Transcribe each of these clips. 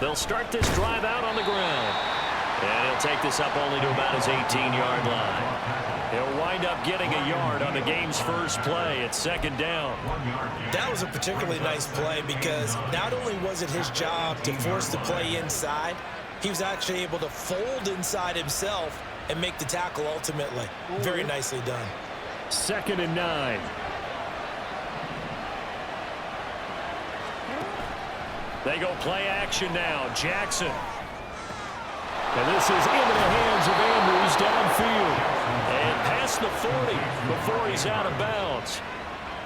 They'll start this drive out on the ground. And he'll take this up only to about his 18-yard line. He'll wind up getting a yard on the game's first play. It's second down. That was a particularly nice play because not only was it his job to force the play inside, he was actually able to fold inside himself and make the tackle ultimately. Very nicely done. 2nd and 9. They go play action now. Jackson. And this is into the hands of Andrews downfield. And past the 40 before he's out of bounds.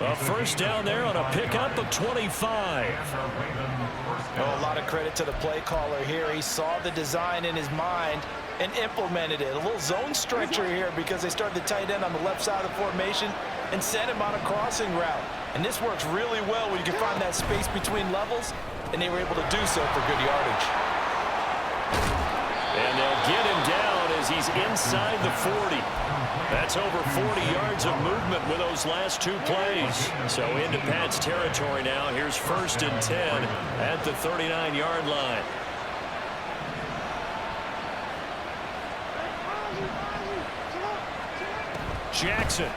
A first down there on a pickup of 25. Oh, a lot of credit to the play caller here. He saw the design in his mind and implemented it. A little zone stretcher here because they started the tight end on the left side of the formation and sent him on a crossing route. And this works really well when you can find that space between levels, and they were able to do so for good yardage. And they'll get him down as he's inside the 40. That's over 40 yards of movement with those last two plays. So into Pat's territory now. Here's 1st and 10 at the 39-yard line. Jackson.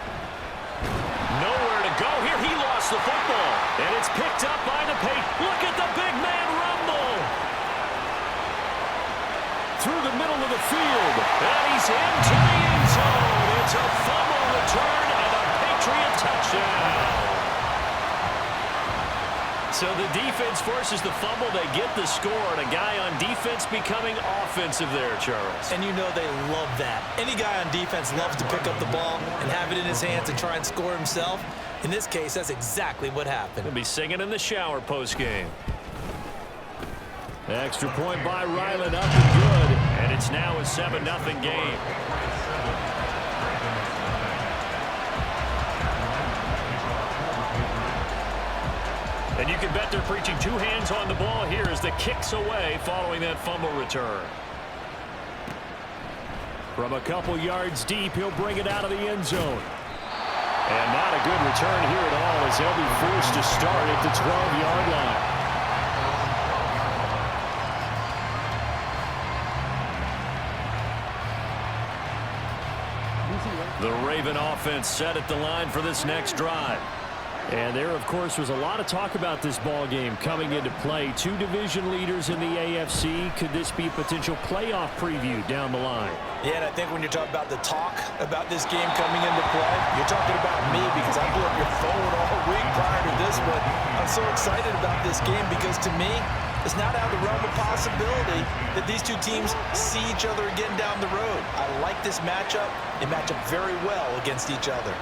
Nowhere to go here. He lost the football. And it's picked up by the Patriots. Look at the big man rumble. Through the middle of the field. And he's into the end zone. It's a fumble return and a Patriot touchdown. So the defense forces the fumble. They get the score. And a guy on defense becoming offensive there, Charles. And you know they love that. Any guy on defense loves to pick up the ball and have it in his hands and try and score himself. In this case, that's exactly what happened. He'll be singing in the shower post-game. Extra point by Ryland, up and good. And it's now a 7-0 game. And you can bet they're preaching two hands on the ball here as the kick's away following that fumble return. From a couple yards deep, he'll bring it out of the end zone. And not a good return here at all as they'll be forced to start at the 12-yard line. The Raven offense set at the line for this next drive. And there, of course, was a lot of talk about this ball game coming into play. Two division leaders in the AFC. Could this be a potential playoff preview down the line? Yeah, and I think when you're talking about the talk about this game coming into play, you're talking about me because I blew up your phone all week prior to this one. I'm so excited about this game because to me, it's not out of the realm of possibility that these two teams see each other again down the road. I like this matchup. They match up very well against each other.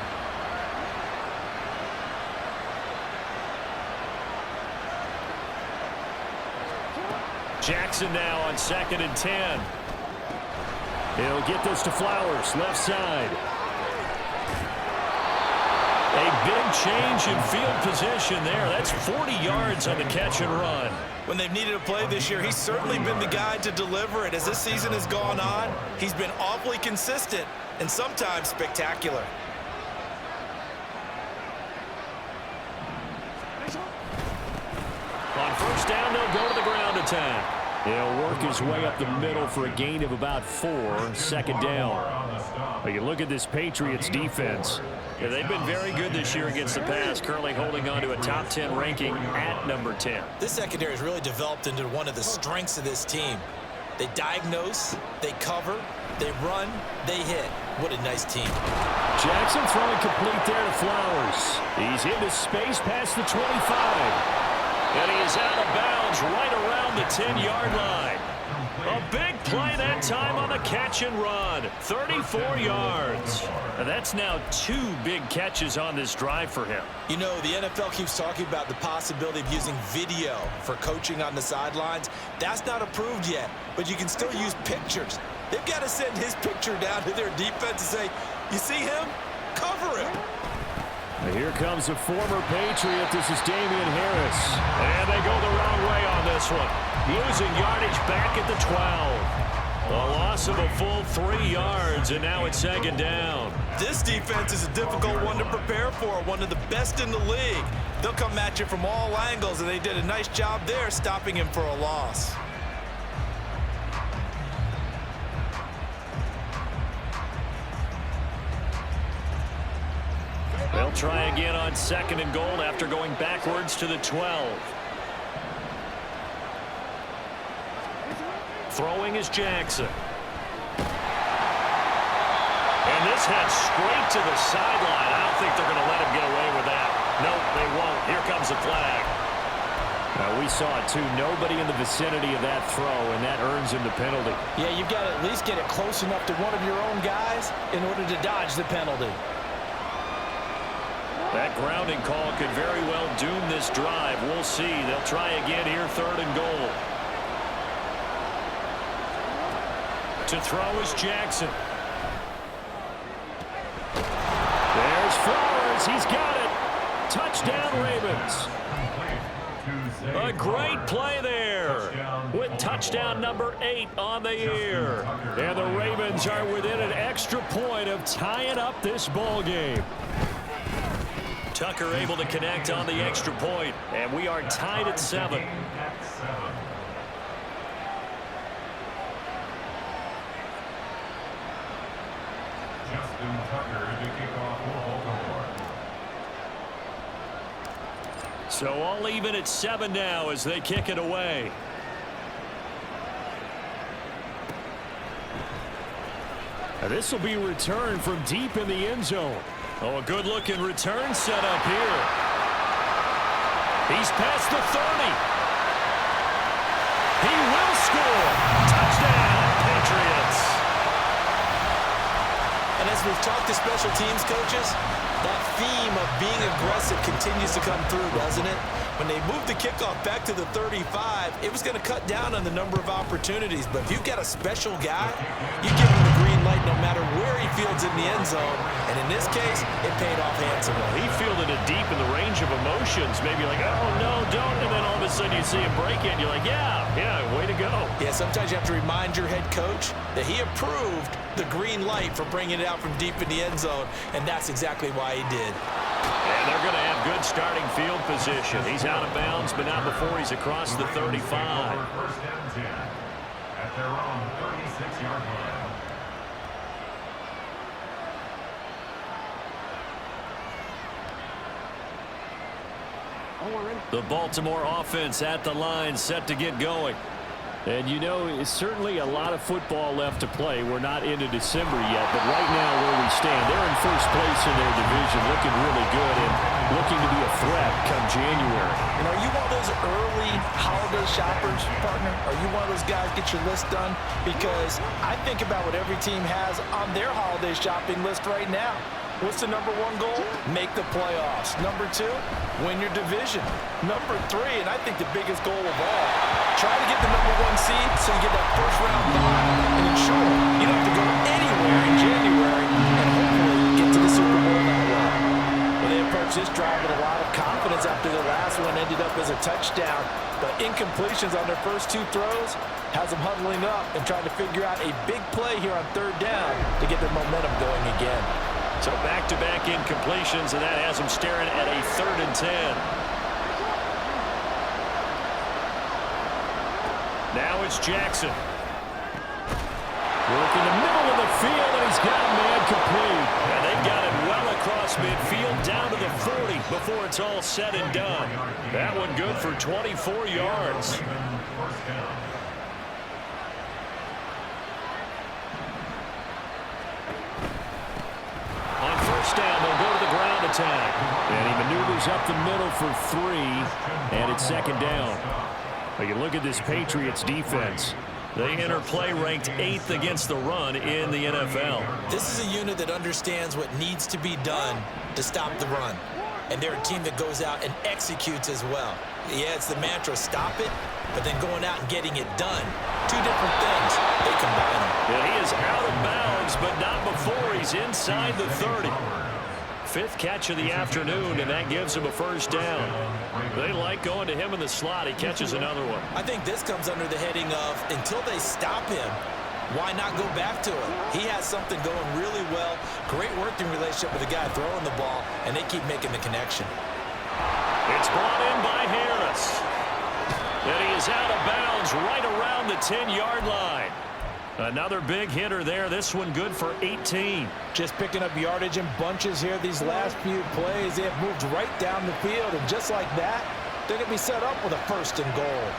Jackson now on 2nd and 10. He'll get this to Flowers, left side. A big change in field position there. That's 40 yards on the catch and run. When they've needed a play this year, he's certainly been the guy to deliver it. As this season has gone on, he's been awfully consistent and sometimes spectacular. On first down, they'll go to the ground attack. He'll work his way up the middle for a gain of about 4. 2nd down. But you look at this Patriots defense. Yeah, they've been very good this year against the pass, currently holding on to a top 10 ranking at number 10. This secondary has really developed into one of the strengths of this team. They diagnose, they cover, they run, they hit. What a nice team. Jackson throwing complete there to Flowers. He's into space past the 25. And he is out of bounds right around the 10-yard line. A big play that time on the catch and run. 34 yards. And that's now 2 big catches on this drive for him. You know, the NFL keeps talking about the possibility of using video for coaching on the sidelines. That's not approved yet, but you can still use pictures. They've got to send his picture down to their defense and say, you see him? Cover him. And here comes a former Patriot. This is Damian Harris. And they go the wrong way on this one. Losing yardage back at the 12. A loss of a full 3 yards, and now it's 2nd down. This defense is a difficult one to prepare for, one of the best in the league. They'll come at you from all angles, and they did a nice job there stopping him for a loss. They'll try again on 2nd and goal after going backwards to the 12. Throwing is Jackson. And this heads straight to the sideline. I don't think they're going to let him get away with that. Nope, they won't. Here comes the flag. Now, we saw it, too. Nobody in the vicinity of that throw, and that earns him the penalty. Yeah, you've got to at least get it close enough to one of your own guys in order to dodge the penalty. That grounding call could very well doom this drive. We'll see. They'll try again here, 3rd and goal. To throw is Jackson. There's Flowers. He's got it. Touchdown, Ravens. A great play there with touchdown number 8 on the year. And the Ravens are within an extra point of tying up this ball game. Tucker able to connect on the extra point, and we are tied at 7. So all even at 7 now as they kick it away. Now this will be returned from deep in the end zone. Oh, a good-looking return set up here. He's past the 30. He will score. Touchdown, Patriots. And as we've talked to special teams coaches, that theme of being aggressive continues to come through, doesn't it? When they moved the kickoff back to the 35, it was going to cut down on the number of opportunities. But if you've got a special guy, you give him the green light no matter where he fields in the end zone. And in this case, it paid off handsomely. He fielded it deep in the range of emotions. Maybe like, oh, no, don't. And then all of a sudden you see him break it, and you're like, yeah, way to go. Yeah, sometimes you have to remind your head coach that he approved the green light for bringing it out from deep in the end zone, and that's exactly why he did. And they're going to have good starting field position. He's out of bounds, but not before he's across the 35. First down 10 at their own 36-yard line. The Baltimore offense at the line, set to get going. And, you know, it's certainly a lot of football left to play. We're not into December yet, but right now where we stand, they're in first place in their division, looking really good and looking to be a threat come January. And are you one of those early holiday shoppers, partner? Are you one of those guys get your list done? Because I think about what every team has on their holiday shopping list right now. What's the number 1 goal? Make the playoffs. Number 2, win your division. Number 3, and I think the biggest goal of all, try to get the number 1 seed so you get that first-round bye and ensure you don't have to go anywhere in January and hopefully get to the Super Bowl that way. Well, they approached this drive with a lot of confidence after the last one ended up as a touchdown. But incompletions on their first 2 throws has them huddling up and trying to figure out a big play here on 3rd down to get their momentum going again. So back-to-back incompletions, and that has them staring at a 3rd and 10. Now it's Jackson. Working the middle of the field, and he's got a man complete. And they've got it well across midfield down to the 40 before it's all said and done. That one good for 24 yards. Down, they'll go to the ground attack. And he maneuvers up the middle for 3, and it's 2nd down. Well, you look at this Patriots defense. They enter play ranked 8th against the run in the NFL. This is a unit that understands what needs to be done to stop the run. And they're a team that goes out and executes as well. Yeah, it's the mantra, stop it, but then going out and getting it done. 2 different things. They combine them. Yeah, he is out of bounds, but not before he's inside the 30. 5th catch of the afternoon, and that gives him a first down. They like going to him in the slot. He catches another one. I think this comes under the heading of, until they stop him, why not go back to him? He has something going really well. Great working relationship with the guy throwing the ball, and they keep making the connection. It's brought in by Harris. And he is out of bounds right around the 10-yard line. Another big hitter there. This one good for 18. Just picking up yardage in bunches here these last few plays. They have moved right down the field, and just like that, they're going to be set up with a 1st and goal.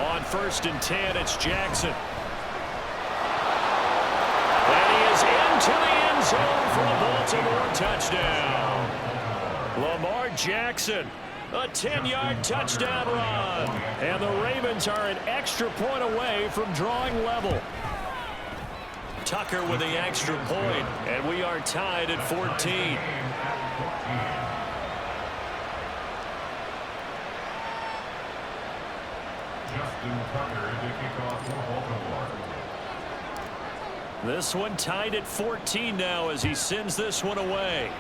On 1st and 10, it's Jackson. And he is into the end zone for a Baltimore touchdown. Lamar Jackson, a 10-yard touchdown run. And the Ravens are an extra point away from drawing level. Tucker with the extra point, and we are tied at 14. This one tied at 14 now as he sends this one away.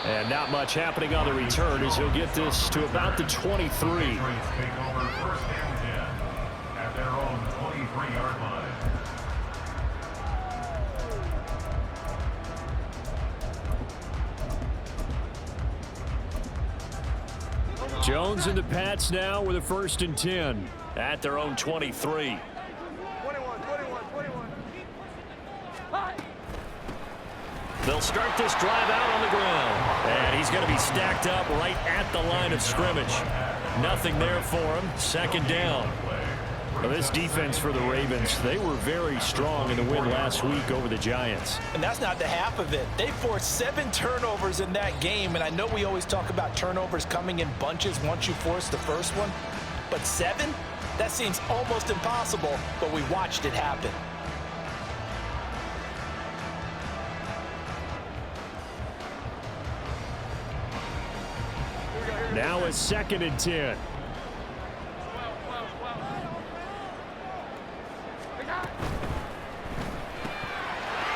And not much happening on the return as he'll get this to about the 23. At their own 23-yard line. Jones and the Pats now with a 1st and 10 at their own 23. They'll start this drive out on the ground. And he's going to be stacked up right at the line of scrimmage. Nothing there for him. 2nd down. Well, this defense for the Ravens, they were very strong in the win last week over the Giants. And that's not the half of it. They forced 7 turnovers in that game, and I know we always talk about turnovers coming in bunches once you force the first one, but 7? That seems almost impossible, but we watched it happen. Now a 2nd and 10.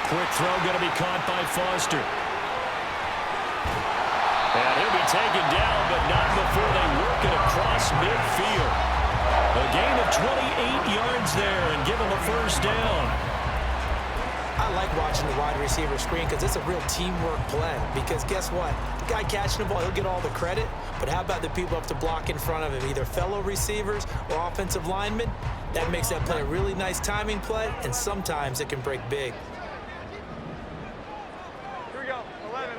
Quick throw going to be caught by Foster. And he'll be taken down, but not before they work it across midfield. A gain of 28 yards there and give him a 1st down. I like watching the wide receiver screen because it's a real teamwork play. Because guess what? The guy catching the ball, he'll get all the credit. But how about the people up to block in front of him, either fellow receivers or offensive linemen? That makes that play a really nice timing play, and sometimes it can break big. Here we go. 11.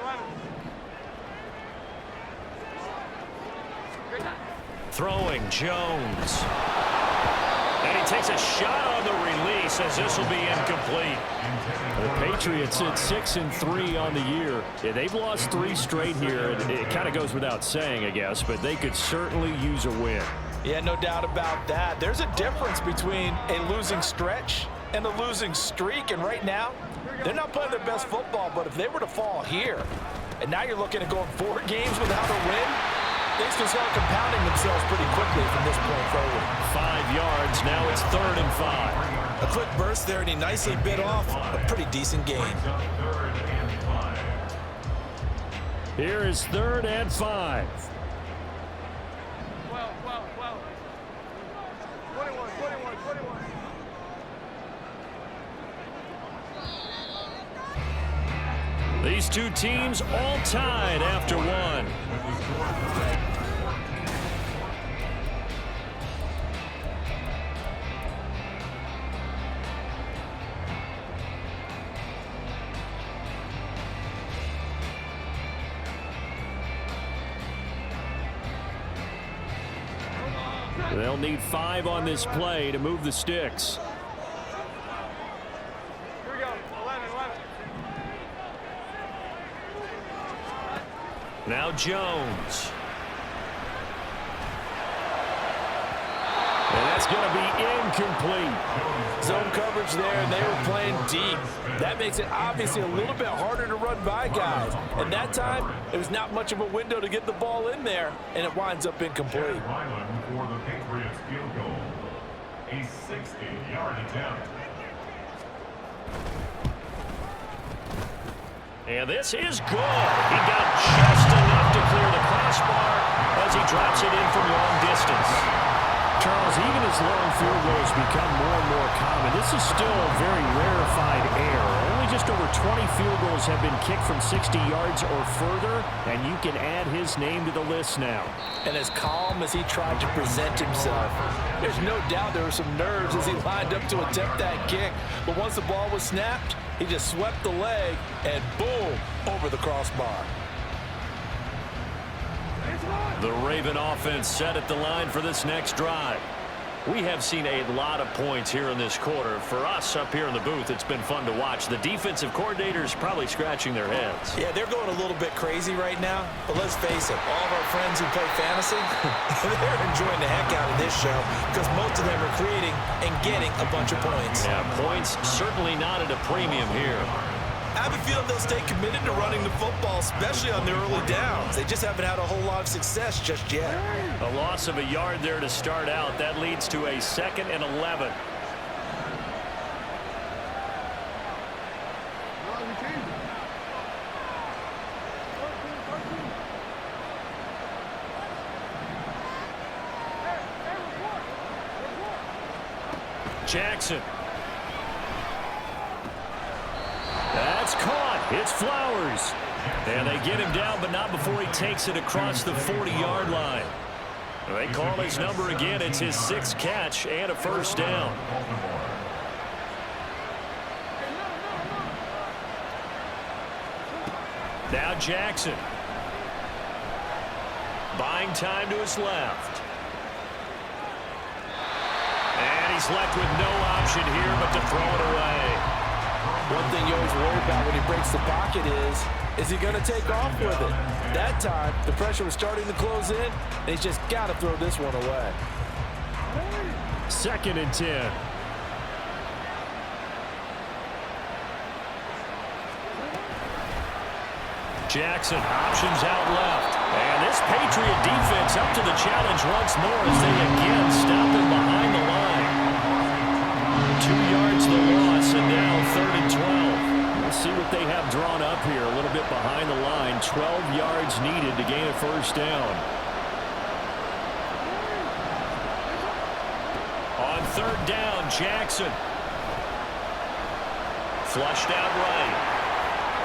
Throwing Jones. And he takes a shot on the release as this will be incomplete. The Patriots at 6-3 on the year. Yeah, they've lost 3 straight here. It kind of goes without saying, I guess, but they could certainly use a win. Yeah, no doubt about that. There's a difference between a losing stretch and a losing streak, and right now, they're not playing their best football, but if they were to fall here, and now you're looking at going 4 games without a win, things can start compounding themselves pretty quickly from this point forward. 5 yards, now it's 3rd and 5. A quick burst there, and he nicely bit off a pretty decent gain. Here is 3rd and 5. 21. These two teams all tied after one. They'll need 5 on this play to move the sticks. Here we go. 11. Now Jones. And that's going to be incomplete. Zone coverage there, and they were playing deep. That makes it obviously a little bit harder to run by guys. And that time, there was not much of a window to get the ball in there, and it winds up incomplete. For the Patriots field goal. A 60-yard attempt. And this is good. He got just enough to clear the crossbar as he drops it in from long distance. Charles, even as long field goals become more and more common, this is still a very rarefied air. Only just over 20 field goals have been kicked from 60 yards or further, and you can add his name to the list now. And as calm as he tried to present himself, there's no doubt there were some nerves as he lined up to attempt that kick. But once the ball was snapped, he just swept the leg and boom, over the crossbar. The Raven offense set at the line for this next drive. We have seen a lot of points here in this quarter. For us up here in the booth, it's been fun to watch. The defensive coordinators probably scratching their heads. Yeah, they're going a little bit crazy right now. But let's face it, all of our friends who play fantasy, they're enjoying the heck out of this show because most of them are creating and getting a bunch of points. Yeah, points certainly not at a premium here. I have a feeling they'll stay committed to running the football, especially on their early downs. They just haven't had a whole lot of success just yet. A loss of a yard there to start out. That leads to a 2nd and 11. Jackson. That's caught. It's Flowers. And they get him down, but not before he takes it across the 40-yard line. They call his number again. It's his 6th catch and a first down. Now Jackson. Buying time to his left. And he's left with no option here but to throw it away. One thing you always worry about when he breaks the pocket is he going to take off with it? That time, the pressure was starting to close in, and he's just got to throw this one away. 2nd and 10. Jackson options out left. And this Patriot defense up to the challenge once more as they again stop him behind the line. 2 yards the loss, and now 3rd and 12. We'll see what they have drawn up here. A little bit behind the line. 12 yards needed to gain a first down. On 3rd down, Jackson. Flushed out right.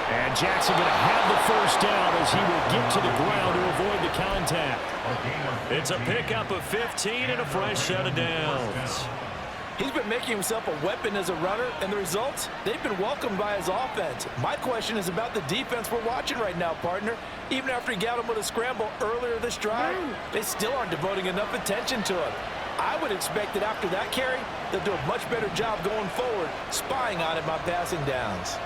And Jackson going to have the first down as he will get to the ground to avoid the contact. It's a pickup of 15 and a fresh set of downs. He's been making himself a weapon as a runner, and the results, they've been welcomed by his offense. My question is about the defense we're watching right now, partner. Even after he got him with a scramble earlier this drive, they still aren't devoting enough attention to him. I would expect that after that carry, they'll do a much better job going forward, spying on him on passing downs.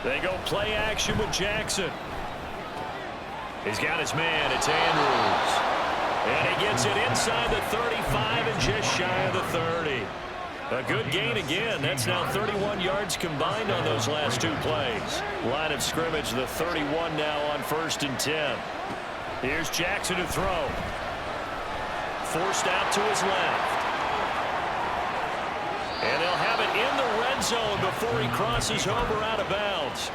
They go play action with Jackson. He's got his man. It's Andrews. And he gets it inside the 35 and just shy of the 30. A good gain again. That's now 31 yards combined on those last 2 plays. Line of scrimmage, the 31 now on 1st and 10. Here's Jackson to throw. Forced out to his left. And they'll have it in the red zone before he crosses home or out of bounds.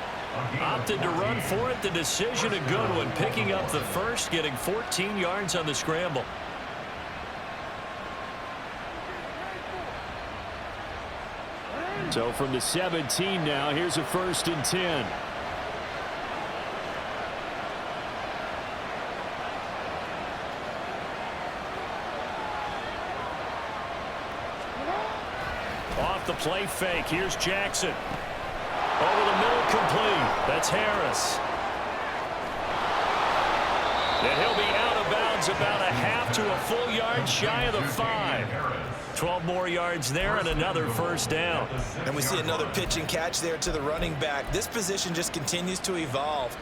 Opted to run for it. The decision a good one. Picking up the first, getting 14 yards on the scramble. So from the 17 now, here's a 1st and 10. Off the play fake. Here's Jackson. Over the middle, complete. That's Harris. And he'll be out of bounds about a half to a full yard shy of the 5. 12 more yards there and another first down. And we see another pitch and catch there to the running back. This position just continues to evolve.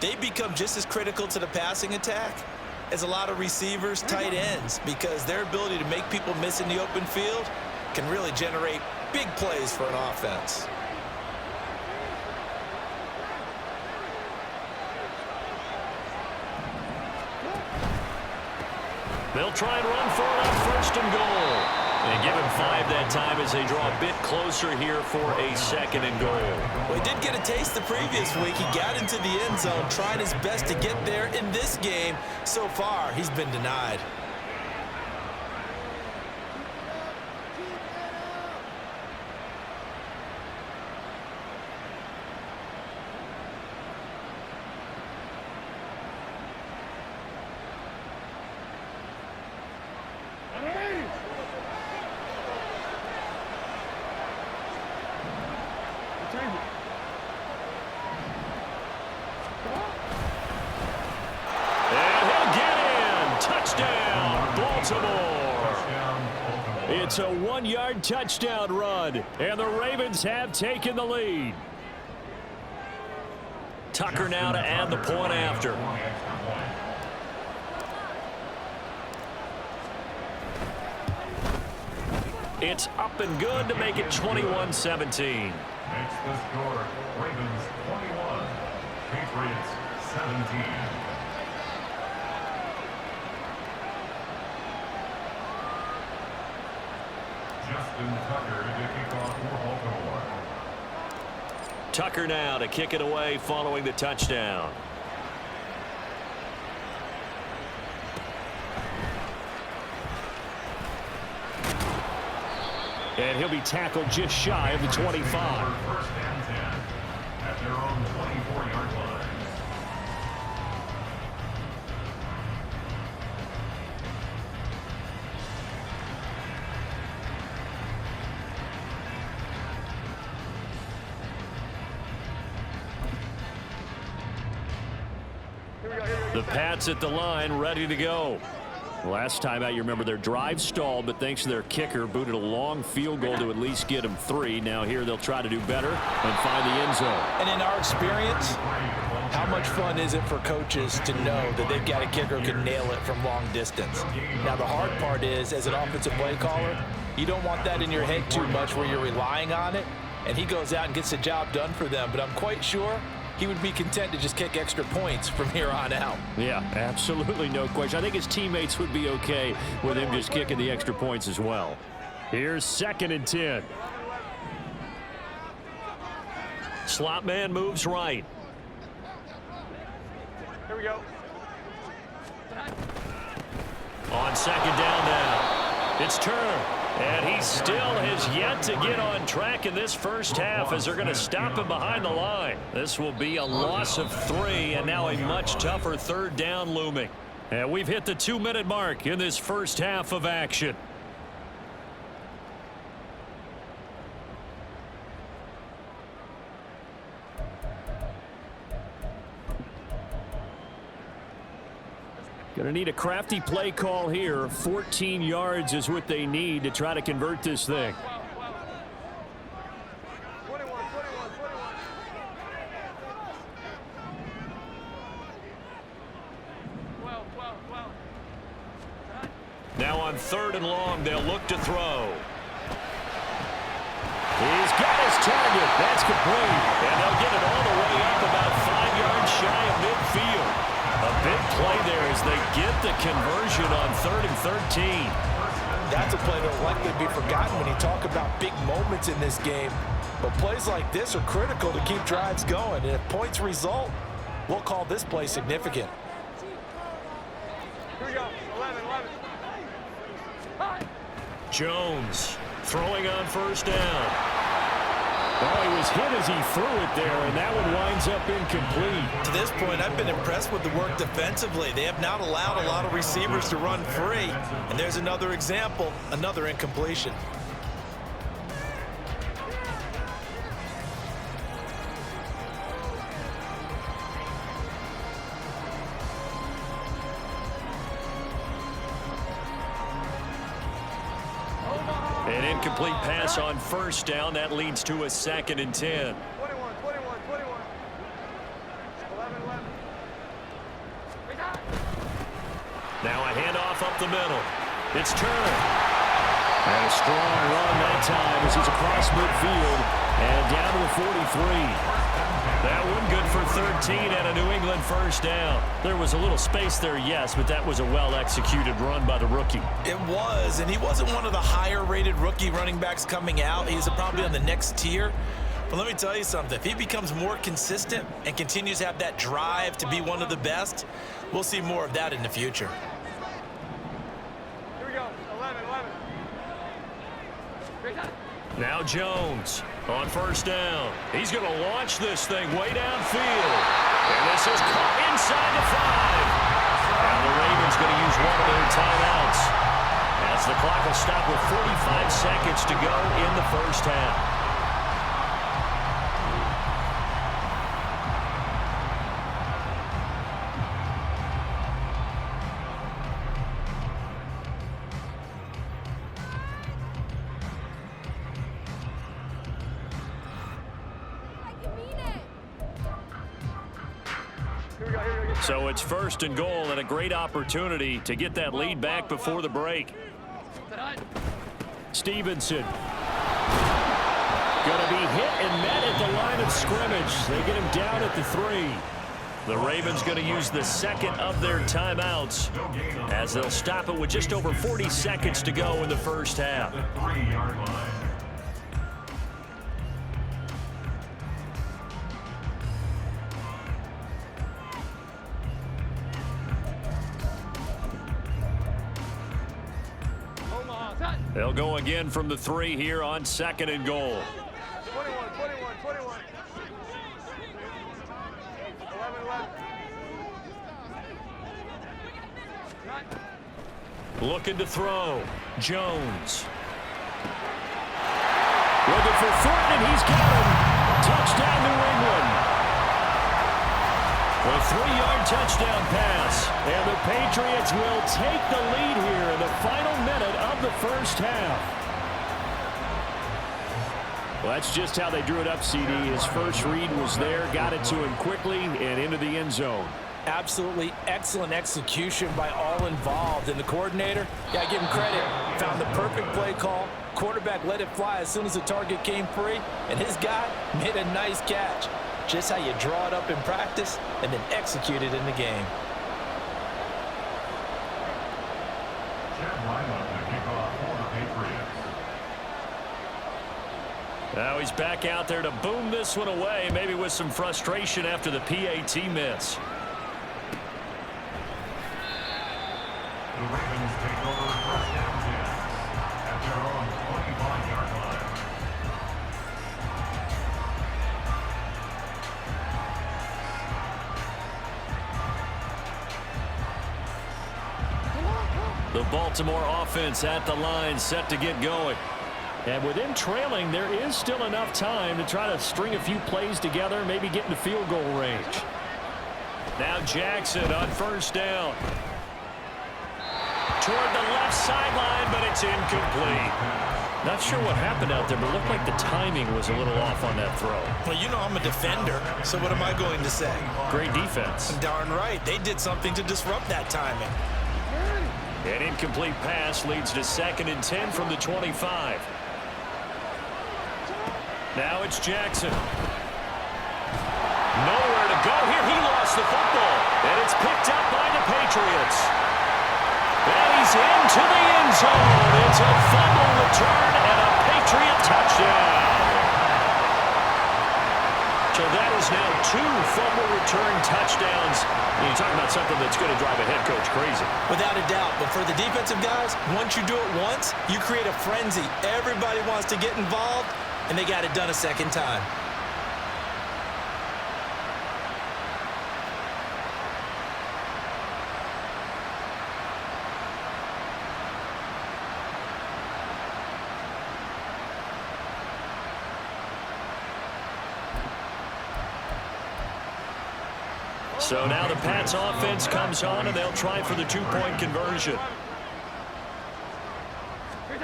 They become just as critical to the passing attack as a lot of receivers, tight ends, because their ability to make people miss in the open field can really generate big plays for an offense. They'll try and run for it on 1st and goal. And give him 5 that time as they draw a bit closer here for a 2nd and goal. Well, he did get a taste the previous week. He got into the end zone, trying his best to get there in this game. So far, he's been denied. touchdown, Baltimore. It's a 1-yard touchdown run, and the Ravens have taken the lead. Tucker now to add the point after. It's up and good to make it 21-17. Makes the score Ravens 21, Patriots 17. Justin Tucker to kick off for Baltimore. Tucker now to kick it away following the touchdown. And he'll be tackled just shy of the 25. First and 10 at their own 24-yard line. The Pats at the line, ready to go. Last time out, you remember their drive stalled, but thanks to their kicker, booted a long field goal to at least get them 3. Now here they'll try to do better and find the end zone. And in our experience, how much fun is it for coaches to know that they've got a kicker who can nail it from long distance? Now the hard part is, as an offensive play caller, you don't want that in your head too much where you're relying on it, and he goes out and gets the job done for them. But I'm quite sure he would be content to just kick extra points from here on out. Yeah, absolutely no question. I think his teammates would be okay with him just kicking the extra points as well. Here's 2nd and 10. Slot man moves right. Here we go. On 2nd down now. It's Turner. And he still has yet to get on track in this first half as they're going to stop him behind the line. This will be a loss of 3 and now a much tougher 3rd down looming. And we've hit the 2-minute mark in this first half of action. Going to need a crafty play call here. 14 yards is what they need to try to convert this thing. 21. Now on 3rd and long, they'll look to throw. He's got his target. That's complete. And they'll get it all the way up about 5 yards shy of midfield. A big play there as they get the conversion on 3rd and 13. That's a play that will likely be forgotten when you talk about big moments in this game. But plays like this are critical to keep drives going. And if points result, we'll call this play significant. Here we go. 11. Jones throwing on 1st down. Oh, he was hit as he threw it there, and that one winds up incomplete. To this point, I've been impressed with the work defensively. They have not allowed a lot of receivers to run free. And there's another example, another incompletion. An incomplete pass on 1st down. That leads to a 2nd and 10. 21. 11. Now a handoff up the middle. It's Turner. And a strong run that time as he's across midfield and down to the 43. That one good for 13 and a New England 1st down. There was a little space there, yes, but that was a well-executed run by the rookie. It was, and he wasn't one of the higher-rated rookie running backs coming out. He's probably on the next tier. But let me tell you something. If he becomes more consistent and continues to have that drive to be one of the best, we'll see more of that in the future. Here we go. 11. Now Jones on 1st down. He's going to launch this thing way downfield. And this is caught inside the 5. And the Ravens going to use one of their timeouts as the clock will stop with 45 seconds to go in the first half. So it's 1st and goal and a great opportunity to get that lead back before the break. Stevenson. Going to be hit and met at the line of scrimmage. They get him down at the 3. The Ravens going to use the second of their timeouts as they'll stop it with just over 40 seconds to go in the first half. The 3-yard line. They'll go again from the 3 here on 2nd and goal. 21. 11. Looking to throw. Jones. Looking for Thornton, and he's got him. Touchdown, New England. A 3-yard touchdown pass. And the Patriots will take the lead here in the final minute of the first half. Well, that's just how they drew it up, CD. His first read was there, got it to him quickly, and into the end zone. Absolutely excellent execution by all involved. And the coordinator, got to give him credit, found the perfect play call. Quarterback let it fly as soon as the target came free, and his guy made a nice catch. Just how you draw it up in practice and then execute it in the game. Now he's back out there to boom this one away, maybe with some frustration after the PAT miss. The Ravens take over 1st down 10 at their own 25-yard line. The Baltimore offense at the line, set to get going. And with them trailing, there is still enough time to try to string a few plays together, maybe get into field goal range. Now Jackson on 1st down. Toward the left sideline, but it's incomplete. Not sure what happened out there, but it looked like the timing was a little off on that throw. Well, you know I'm a defender, so what am I going to say? Great defense. Darn right. They did something to disrupt that timing. An incomplete pass leads to 2nd and 10 from the 25. Now it's Jackson. Nowhere to go here. He lost the football, and it's picked up by the Patriots. And he's into the end zone. It's a fumble return and a Patriot touchdown. So that is now 2 fumble return touchdowns. You're talking about something that's going to drive a head coach crazy. Without a doubt. But for the defensive guys, once you do it once, you create a frenzy. Everybody wants to get involved, and they got it done a second time. So now the Pats offense comes on, and they'll try for the 2-point conversion. And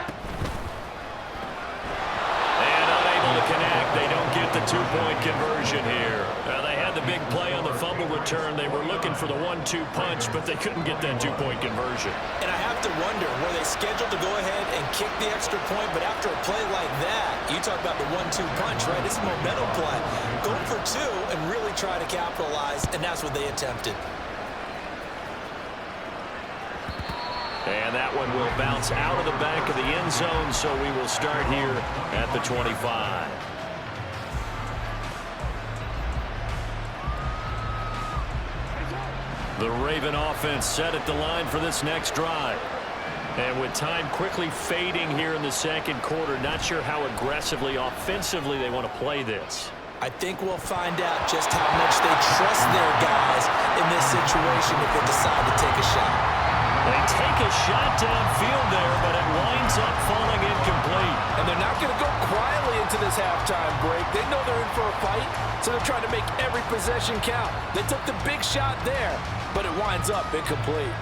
unable to connect. They don't get the 2-point conversion here. Now they had the big play on the fumble return. They were looking for the 1-2 punch, but they couldn't get that 2-point conversion. And I have to wonder, were they scheduled to go ahead and kick the extra point, but after a play like that, you talk about the 1-2 punch, right? It's a momentum play. Go for 2 and really try to capitalize, and that's what they attempted. And that one will bounce out of the back of the end zone, so we will start here at the 25. The Raven offense set at the line for this next drive. And with time quickly fading here in the second quarter, not sure how aggressively, offensively they want to play this. I think we'll find out just how much they trust their guys in this situation if they decide to take a shot. They take a shot downfield there, but it winds up falling incomplete. And they're not going to go quietly into this halftime break. They know they're in for a fight, so they're trying to make every possession count. They took the big shot there, but it winds up incomplete.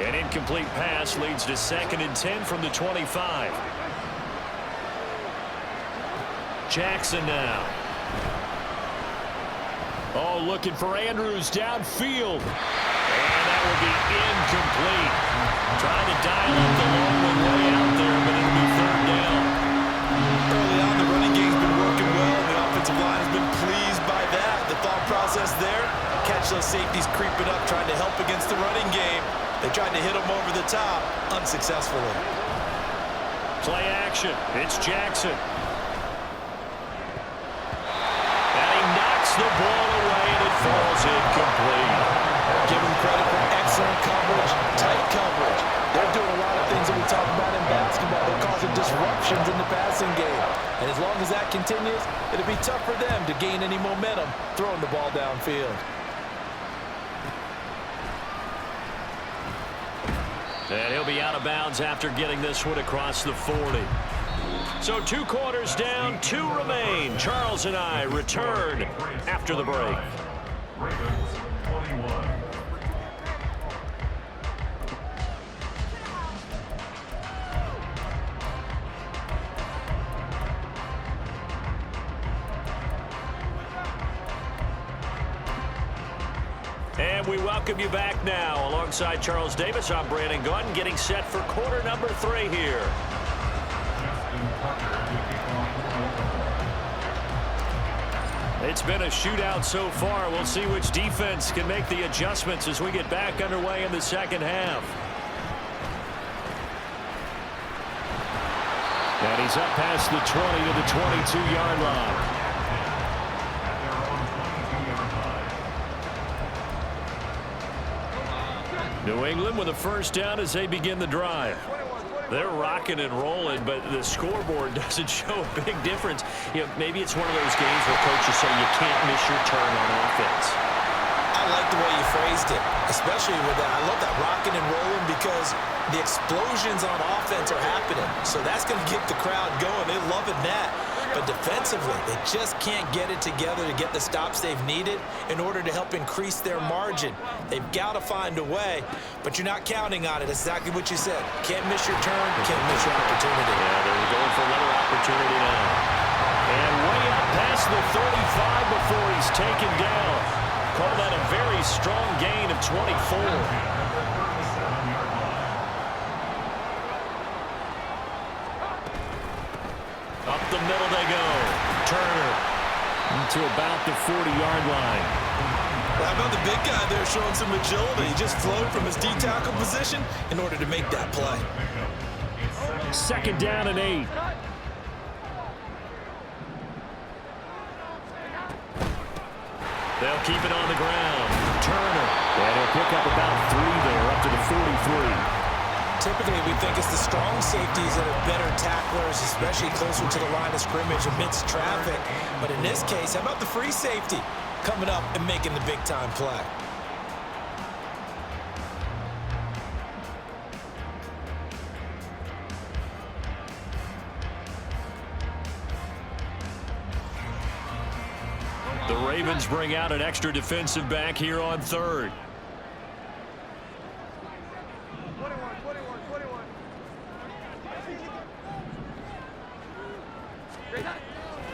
An incomplete pass leads to 2nd and 10 from the 25. Jackson now. Oh, looking for Andrews downfield. And that will be incomplete. Trying to dial up the long one way out there, but it'll be third down. Early on, the running game's been working well. The offensive line has been pleased by that. The thought process there, catch those safeties creeping up, trying to help against the running game. They tried to hit them over the top, unsuccessfully. Play action. It's Jackson. And he knocks the ball away, and it falls incomplete. Give them credit for excellent coverage, tight coverage. They're doing a lot of things that we talk about in basketball. They're causing disruptions in the passing game. And as long as that continues, it'll be tough for them to gain any momentum throwing the ball downfield. And he'll be out of bounds after getting this one across the 40. So 2 quarters down, 2 remain. Charles and I return after the break. Ravens 21. And we welcome you back now. Alongside Charles Davis, I'm Brandon Gaudin, getting set for quarter number 3 here. It's been a shootout so far. We'll see which defense can make the adjustments as we get back underway in the second half. And he's up past the 20 to the 22-yard line. New England with a first down as they begin the drive. They're rocking and rolling, but the scoreboard doesn't show a big difference. You know, maybe it's one of those games where coaches say you can't miss your turn on offense. I like the way you phrased it, especially with that. I love that rocking and rolling because the explosions on offense are happening. So that's going to get the crowd going. They're loving that. But defensively, they just can't get it together to get the stops they've needed in order to help increase their margin. They've got to find a way, but you're not counting on it. It's exactly what you said. Can't miss your turn, can't miss your opportunity. Yeah, they're going for another opportunity now. And way up past the 35 before he's taken down. Call that a very strong gain of 24. Up the middle they go. Turner to about the 40-yard line. Well, how about the big guy there showing some agility? He just flowed from his D-tackle position in order to make that play. Second down and 8. They'll keep it on the ground. Turner. And he'll pick up about 3 there, up to the 43. Typically, we think it's the strong safeties that are better tacklers, especially closer to the line of scrimmage amidst traffic. But in this case, how about the free safety coming up and making the big-time play? The Ravens bring out an extra defensive back here on 3rd.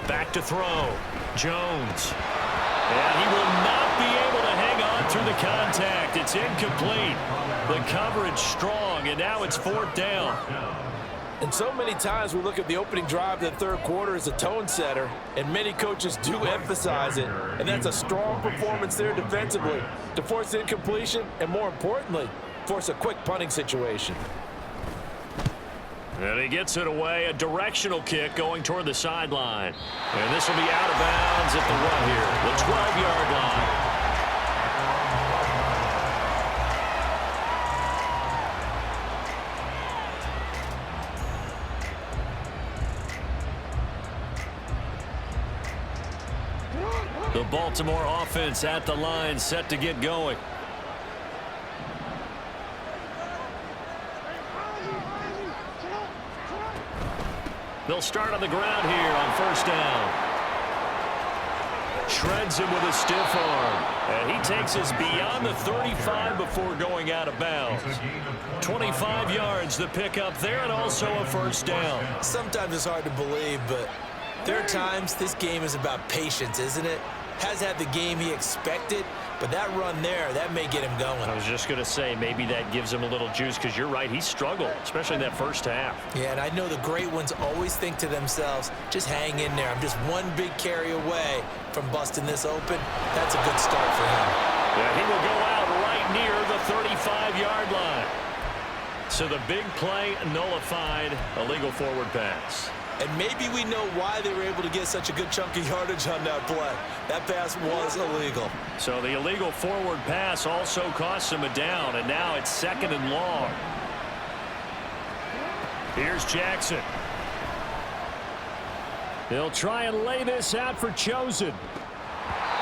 Back to throw. Jones. And he will not be able to hang on through the contact. It's incomplete. The coverage strong, and now it's 4th down. And so many times we look at the opening drive of the 3rd quarter as a tone setter, and many coaches do emphasize it. And that's a strong performance there defensively to force incompletion and, more importantly, force a quick punting situation. And he gets it away, a directional kick going toward the sideline. And this will be out of bounds at the what here, the 12-yard line. The Baltimore offense at the line, set to get going. They'll start on the ground here on 1st down. Shreds him with a stiff arm. And he takes us beyond the 35 before going out of bounds. 25 yards the pickup there, and also a 1st down. Sometimes it's hard to believe, but there are times this game is about patience, isn't it? has had the game he expected, but that run there, that may get him going. I was just going to say, maybe that gives him a little juice, because you're right, he struggled, especially in that first half. Yeah, and I know the great ones always think to themselves, just hang in there. I'm just one big carry away from busting this open. That's a good start for him. Yeah, he will go out right near the 35-yard line. So the big play nullified, illegal forward pass. And maybe we know why they were able to get such a good chunk of yardage on that play. That pass was illegal. So the illegal forward pass also cost him a down, and now it's 2nd and long. Here's Jackson. They'll try and lay this out for Chosen.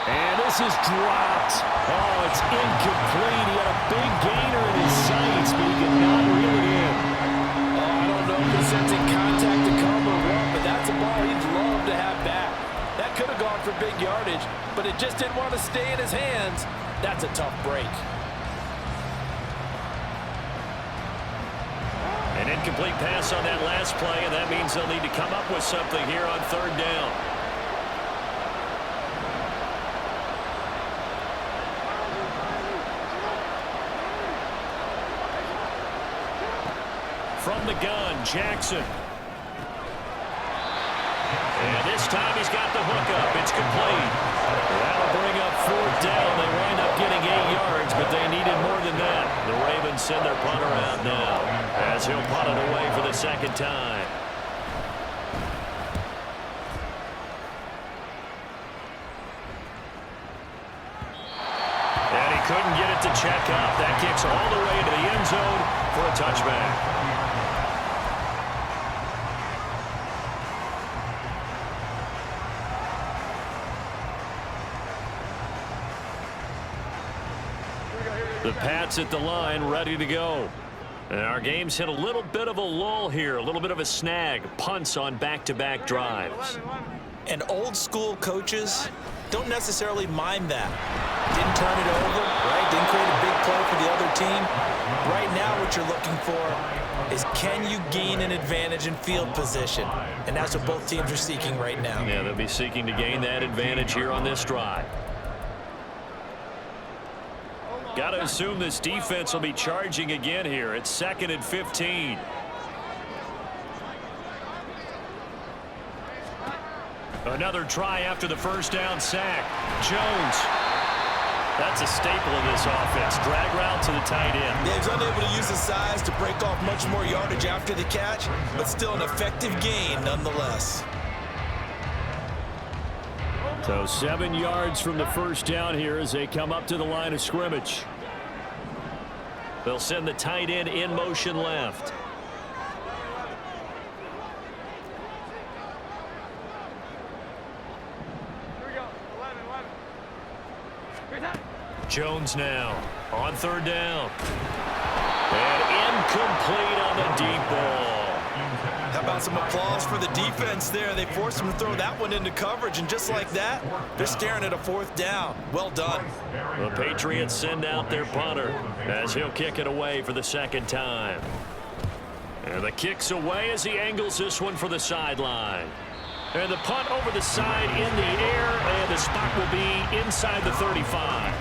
And this is dropped. Oh, it's incomplete. He had a big gainer in his sights, but he could not reel it in. Oh, I don't know if he's sensing contact to come or what, but that's a ball he'd love to have back. That could have gone for big yardage, but it just didn't want to stay in his hands. That's a tough break. An incomplete pass on that last play, and that means they'll need to come up with something here on 3rd down. From the gun, Jackson. And this time he's got the hookup. It's complete. That'll bring up 4th down. They wind up getting 8 yards, but they needed more than that. The Ravens send their punter out now, as he'll punt it away for the 2nd time. And he couldn't get it to check up. That kicks all the way to the end zone for a touchback. The Pats at the line, ready to go. And our game's hit a little bit of a lull here, a little bit of a snag. Punts on back-to-back drives. And old school coaches don't necessarily mind that. Didn't turn it over, right? Didn't create a big play for the other team. Right now what you're looking for is, can you gain an advantage in field position? And that's what both teams are seeking right now. Yeah, they'll be seeking to gain that advantage here on this drive. Got to assume this defense will be charging again here. It's 2nd and 15. Another try after the first down sack. Jones. That's a staple of this offense. Drag route to the tight end. Yeah, he's unable to use his size to break off much more yardage after the catch, but still an effective gain nonetheless. So 7 yards from the first down here as they come up to the line of scrimmage. They'll send the tight end in motion left. Here we go. 11. Jones now on 3rd down. And incomplete on the deep ball. How about some applause for the defense there? They forced him to throw that one into coverage, and just like that, they're staring at a 4th down. Well done. The Patriots send out their punter as he'll kick it away for the 2nd time. And the kick's away as he angles this one for the sideline. And the punt over the side in the air, and the spot will be inside the 35.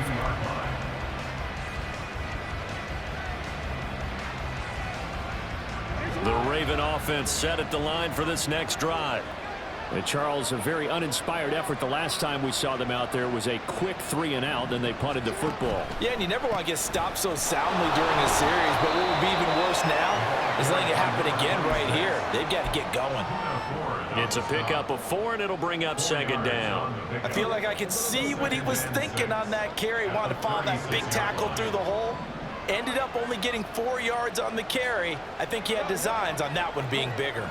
The Raven offense set at the line for this next drive. And Charles, a very uninspired effort. The last time we saw them out there was a quick 3-and-out, then they punted the football. Yeah, and you never want to get stopped so soundly during a series, but what would be even worse now is letting it happen again right here. They've got to get going. It's a pickup of 4, and it'll bring up 2nd down. I feel like I could see what he was thinking on that carry. Wanted to follow that big tackle through the hole. Ended up only getting 4 yards on the carry. I think he had designs on that one being bigger.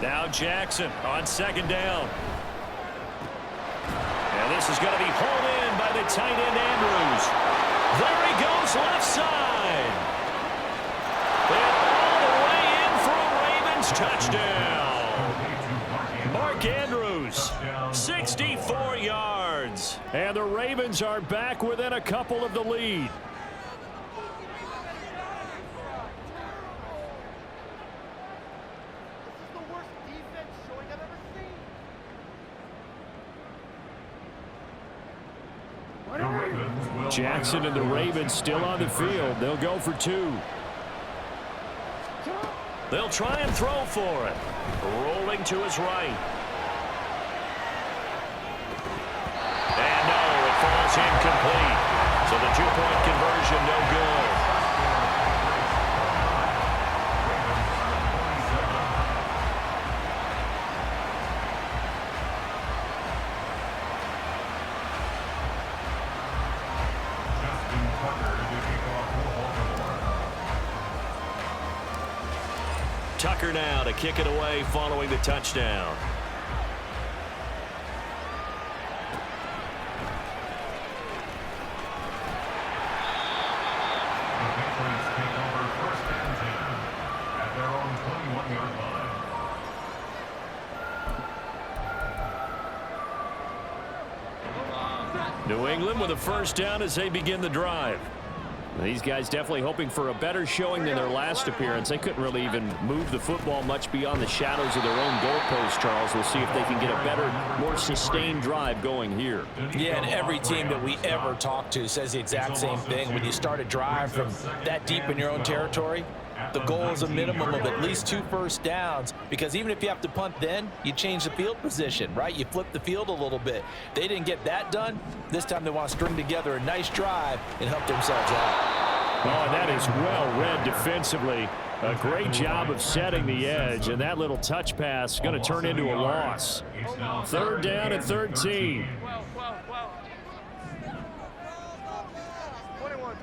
Now Jackson on 2nd down. And this is going to be hauled in by the tight end Andrews. There he goes left side. And all the way in for a Ravens touchdown. Mark Andrews, 64 yards. And the Ravens are back within a couple of the lead. Jackson and the Ravens still on the field. They'll go for 2. They'll try and throw for it. Rolling to his right. And no, it falls incomplete. So the 2-point conversion no good. Tucker now to kick it away following the touchdown. The Patriots take over 1st and 10 at their own 21-yard line. New England with a 1st down as they begin the drive. These guys definitely hoping for a better showing than their last appearance. They couldn't really even move the football much beyond the shadows of their own goalpost, Charles. We'll see if they can get a better, more sustained drive going here. Yeah, and every team that we ever talk to says the exact same thing. When you start a drive from that deep in your own territory, the goal is a minimum of at least 2 first downs, because even if you have to punt then, you change the field position, right? You flip the field a little bit. They didn't get that done. This time they want to string together a nice drive and help themselves out. Oh, and that is well read defensively. A great job of setting the edge, and that little touch pass is going to turn into a loss. 3rd down and 13. 21.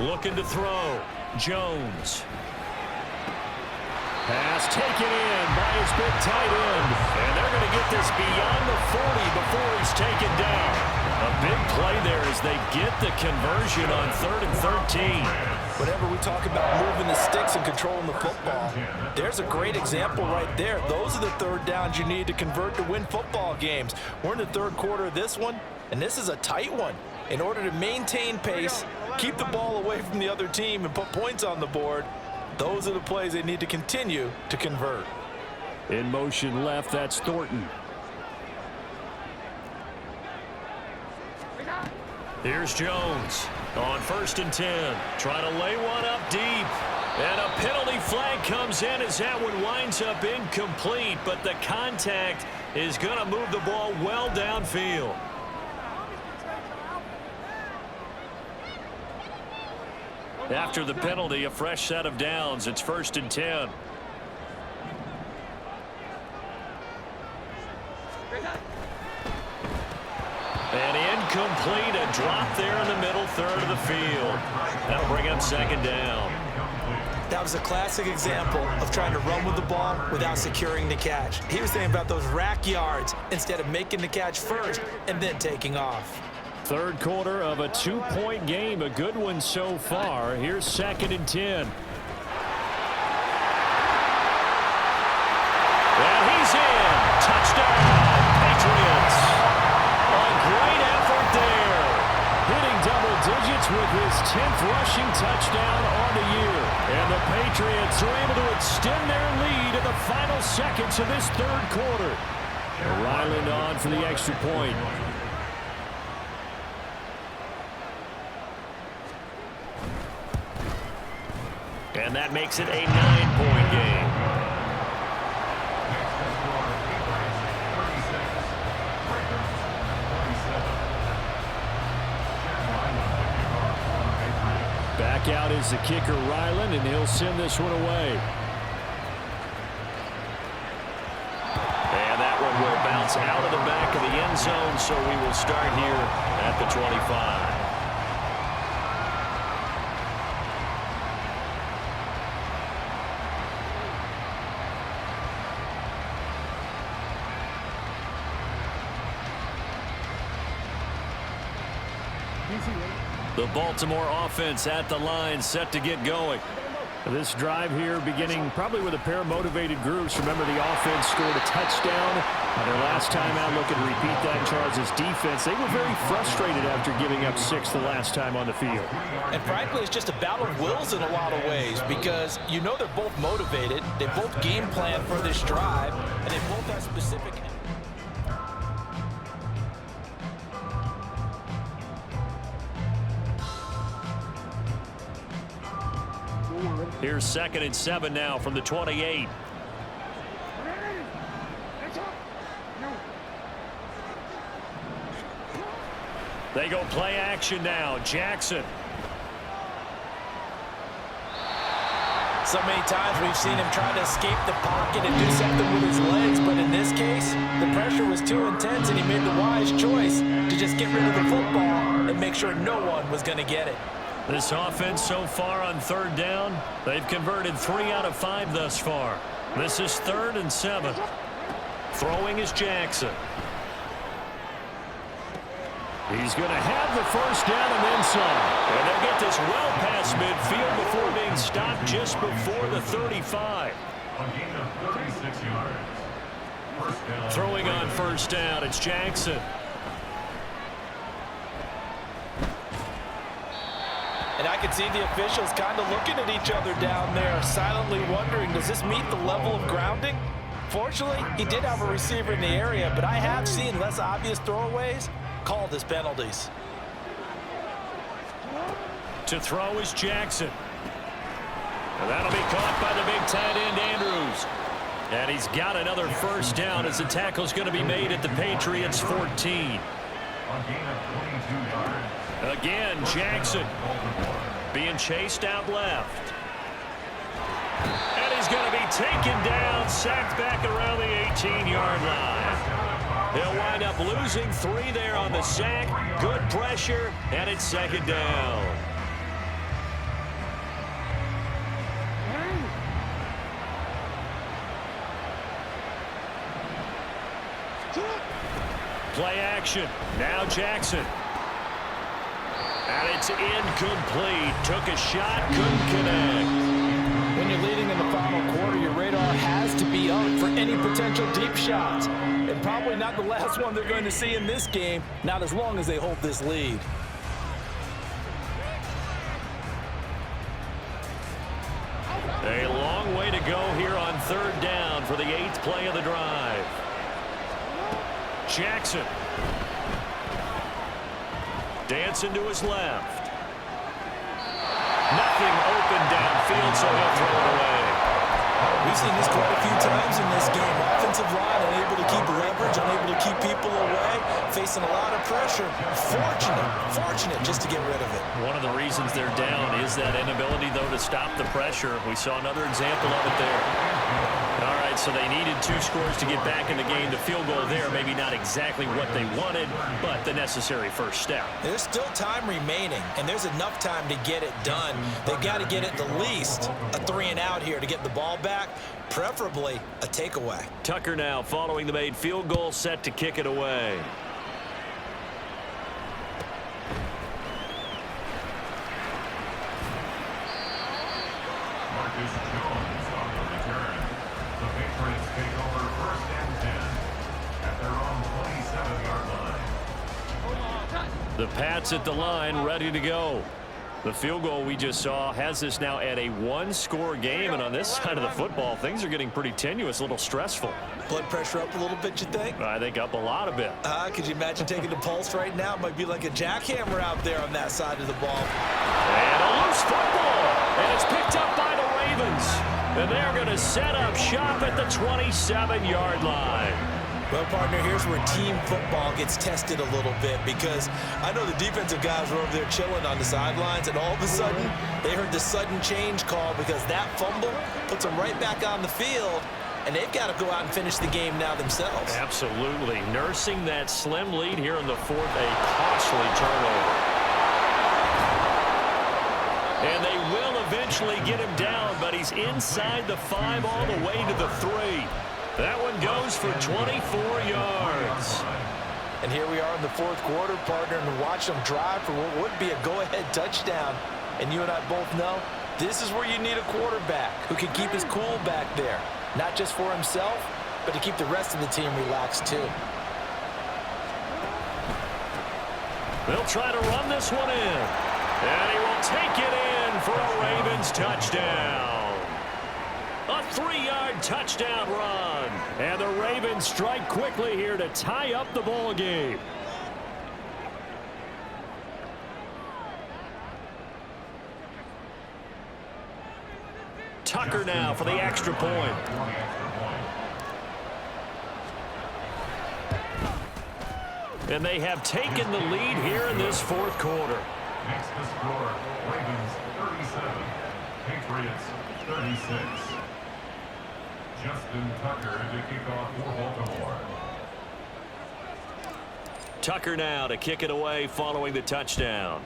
Looking to throw. Jones. Pass taken in by his big tight end. And they're going to get this beyond the 40 before he's taken down. A big play there as they get the conversion on 3rd and 13. Whenever we talk about moving the sticks and controlling the football, there's a great example right there. Those are the 3rd downs you need to convert to win football games. We're in the 3rd quarter of this one, and this is a tight one. In order to maintain pace, keep the ball away from the other team, and put points on the board, those are the plays they need to continue to convert. In motion left, that's Thornton. Here's Jones on 1st and 10. Trying to lay one up deep. And a penalty flag comes in as that one winds up incomplete, but the contact is going to move the ball well downfield. After the penalty, a fresh set of downs. It's 1st and 10. And incomplete, a drop there in the middle 3rd of the field. That'll bring up 2nd down. That was a classic example of trying to run with the ball without securing the catch. He was thinking about those rack yards instead of making the catch first and then taking off. 3rd quarter of a 2-point game. A good one so far. Here's 2nd and 10. And he's in. Touchdown, Patriots. A great effort there. Hitting double digits with his 10th rushing touchdown on the year. And the Patriots are able to extend their lead in the final seconds of this 3rd quarter. Ryland on for the extra point. And that makes it a 9-point game. Back out is the kicker, Ryland, and he'll send this one away. And that one will bounce out of the back of the end zone, so we will start here at the 25. The Baltimore offense at the line, set to get going. This drive here beginning probably with a pair of motivated groups. Remember, the offense scored a touchdown on their last time out. Looking to repeat that in Charles' defense. They were very frustrated after giving up 6 the last time on the field. And frankly, it's just a battle of wills in a lot of ways because you know they're both motivated. They both game plan for this drive, and they both have specific... Here's 2nd and 7 now from the 28. They go play action now. Jackson. So many times we've seen him try to escape the pocket and do something with his legs, but in this case, the pressure was too intense and he made the wise choice to just get rid of the football and make sure no one was going to get it. This offense so far on 3rd down, they've converted 3 out of 5 thus far. This is 3rd and 7. Throwing is Jackson. He's going to have the 1st down and then some. And they'll get this well past midfield before being stopped just before the 35. A gain of 36 yards. First down. Throwing on 1st down, it's Jackson. And I could see the officials kind of looking at each other down there, silently wondering, does this meet the level of grounding? Fortunately, he did have a receiver in the area, but I have seen less obvious throwaways called as penalties. To throw is Jackson. And that'll be caught by the big tight end, Andrews. And he's got another 1st down as the tackle's going to be made at the Patriots' 14. A gain of 22 yards. Again, Jackson being chased out left. And he's going to be taken down, sacked back around the 18-yard line. He'll wind up losing 3 there on the sack. Good pressure, and it's 2nd down. Play action. Now Jackson. And it's incomplete. Took a shot, couldn't connect. When you're leading in the final quarter, your radar has to be up for any potential deep shots. And probably not the last one they're going to see in this game, not as long as they hold this lead. A long way to go here on 3rd down for the 8th play of the drive. Jackson. Dancing to his left. Nothing open downfield, so he'll throw it away. We've seen this quite a few times in this game. Offensive line unable to keep leverage, unable to keep people away, facing a lot of pressure. Fortunate just to get rid of it. One of the reasons they're down is that inability, though, to stop the pressure. We saw another example of it there. All right, so they needed 2 scores to get back in the game. The field goal there, maybe not exactly what they wanted, but the necessary 1st step. There's still time remaining, and there's enough time to get it done. They've got to get at the least a 3-and-out here to get the ball back, preferably a takeaway. Tucker now following the made field goal, set to kick it away. Marcus Jones on the return. The Patriots take over 1st and 10 at their own 27-yard line. The Pats at the line, ready to go. The field goal we just saw has this now at a 1-score game, and on this side of the football, things are getting pretty tenuous, a little stressful. Blood pressure up a little bit, you think? I think up a lot of it. Could you imagine taking the pulse right now? It might be like a jackhammer out there on that side of the ball. And a loose football, and it's picked up by the Ravens. And they're going to set up shop at the 27-yard line. Well, partner, here's where team football gets tested a little bit because I know the defensive guys were over there chilling on the sidelines, and all of a sudden, they heard the sudden change call because that fumble puts them right back on the field, and they've got to go out and finish the game now themselves. Absolutely. Nursing that slim lead here in the 4th, a costly turnover. And they will eventually get him down, but he's inside the 5 all the way to the 3. That one goes for 24 yards. And here we are in the 4th quarter, partner, and watch them drive for what would be a go-ahead touchdown. And you and I both know This is where you need a quarterback who can keep his cool back there. Not just for himself, but to keep the rest of the team relaxed too. They'll try to run this one in. And he will take it in for a Ravens touchdown. A 3-yard touchdown run. And the Ravens strike quickly here to tie up the ball game. Tucker now for the extra point. And they have taken the lead here in this fourth quarter. Next to score, Ravens 37, Patriots 36. Justin Tucker to kick off for Baltimore. Tucker now to kick it away following the touchdown.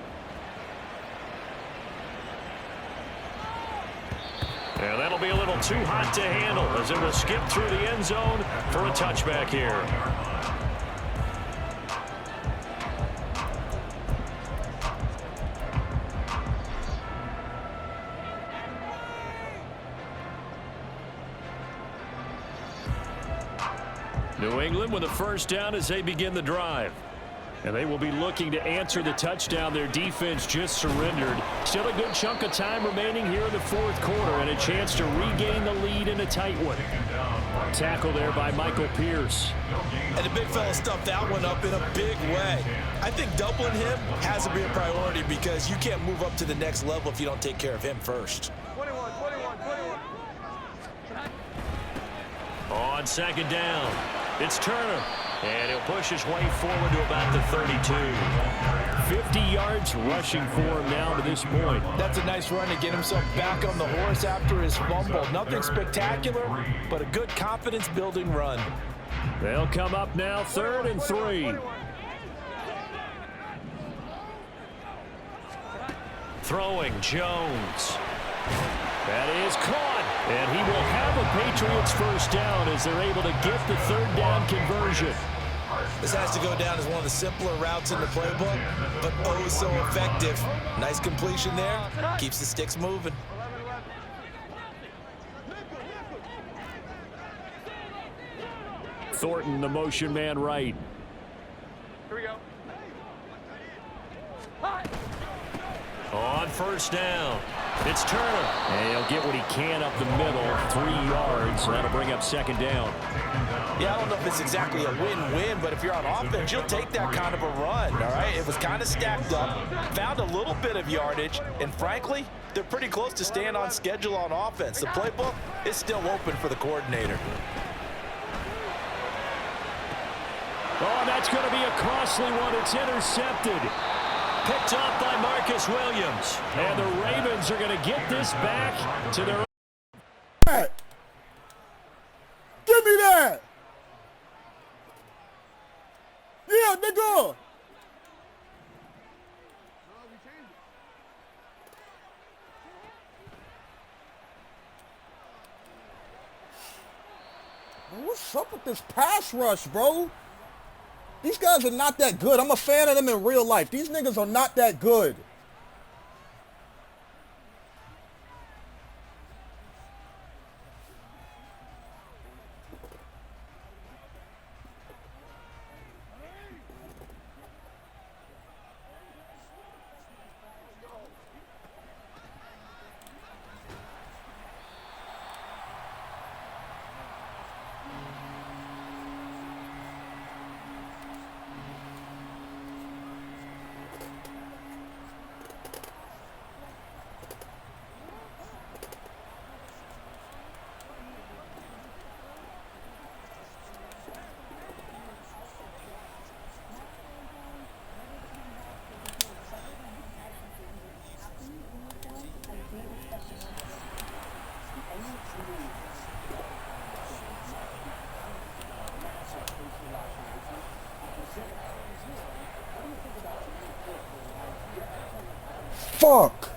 And that'll be a little too hot to handle as it will skip through the end zone for a touchback here. New England with a first down as they begin the drive. And they will be looking to answer the touchdown their defense just surrendered. Still a good chunk of time remaining here in the fourth quarter and a chance to regain the lead in a tight one. Tackle there by Michael Pierce. And the big fella stuffed that one up in a big way. I think doubling him has to be a priority because you can't move up to the next level if you don't take care of him first. 21. On second down, it's Turner. And he'll push his way forward to about the 32. 50 yards rushing for him now to this point. That's a nice run to get himself back on the horse after his fumble. Nothing spectacular, but a good confidence-building run. They'll come up now 3rd and 3. Throwing Jones. That is caught. And he will have a Patriots first down as they're able to get the 3rd down conversion. This has to go down as one of the simpler routes in the playbook, but oh so effective. Nice completion there. Keeps the sticks moving. Thornton, the motion man right. Here we go. On first down, it's Turner. And he'll get what he can up the middle, 3 yards. That'll bring up second down. Yeah, I don't know if it's exactly a win-win, but if you're on offense, you'll take that kind of a run, all right? It was kind of stacked up, found a little bit of yardage, and frankly, they're pretty close to staying on schedule on offense. The playbook is still open for the coordinator. Oh, that's going to be a costly one. It's intercepted. Picked off by Marcus Williams. And the Ravens are going to get this back to their... Give me that! Yeah, nigga! What's up with this pass rush, bro? These guys are not that good. I'm a fan of them in real life. These niggas are not that good. Fuck!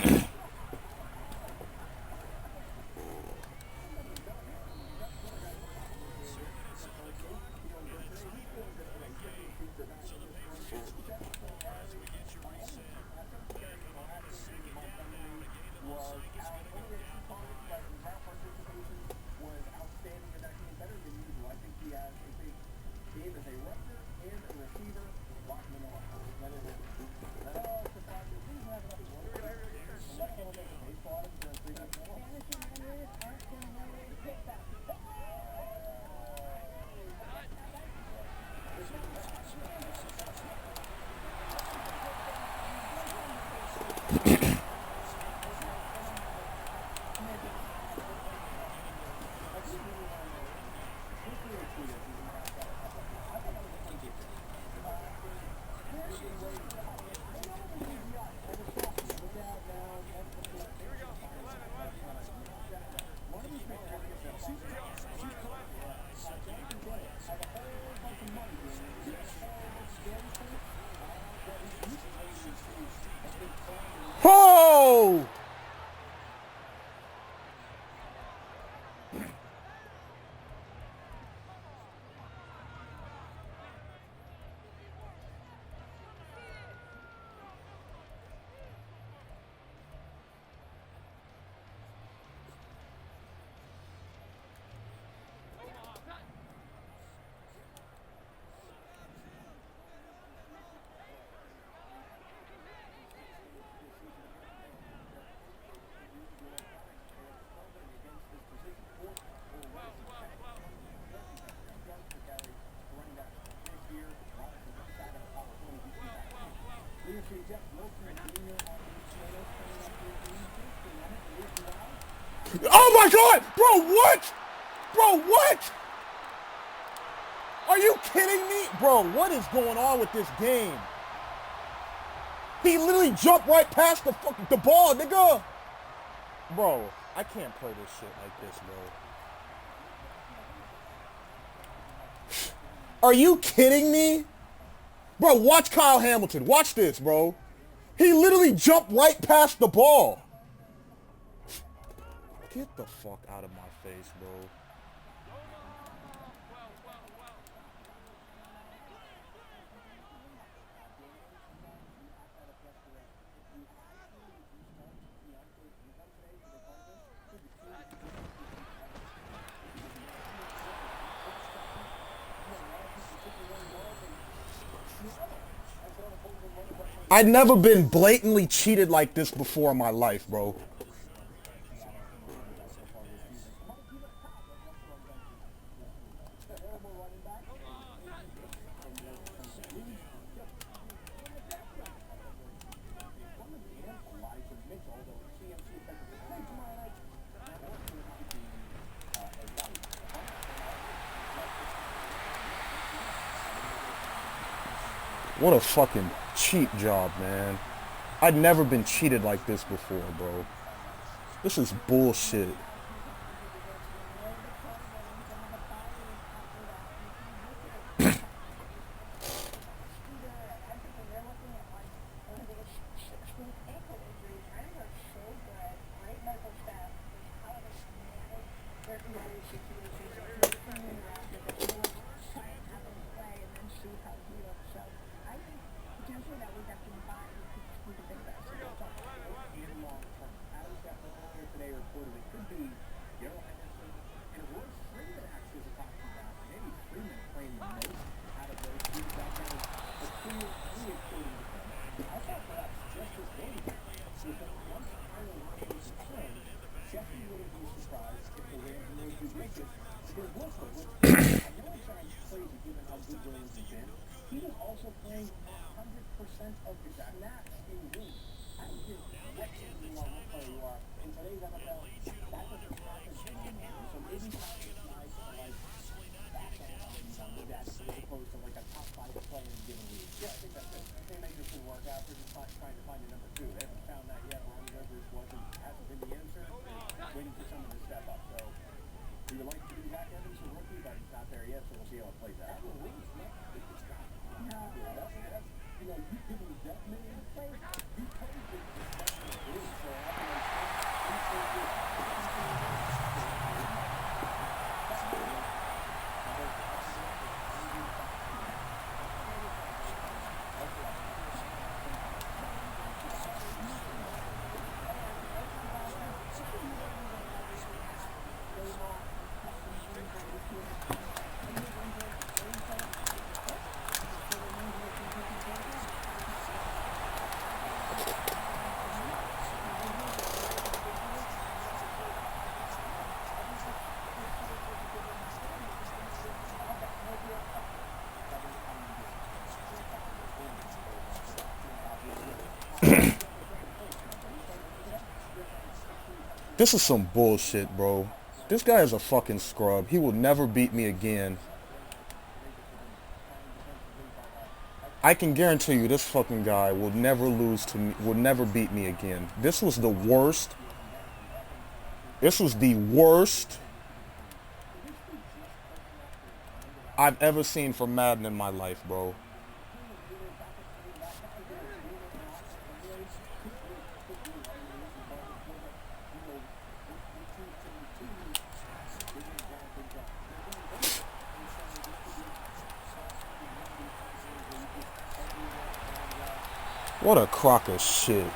Oh! Oh my God! Bro, what? Bro, what? Are you kidding me? Bro, what is going on with this game? He literally jumped right past the ball, nigga. Bro, I can't play this shit like this, bro. Are you kidding me? Bro, watch Kyle Hamilton. Watch this, bro. He literally jumped right past the ball. Get the fuck out of my face, bro. I'd never been blatantly cheated like this before in my life, bro. What a fucking cheat job, man. I'd never been cheated like this before, bro. This is bullshit. This is some bullshit, bro. This guy is a fucking scrub. He will never beat me again. I can guarantee you this fucking guy will never lose to me, will never beat me again. This was the worst. This was the worst I've ever seen from Madden in my life, bro. What a crock of shit.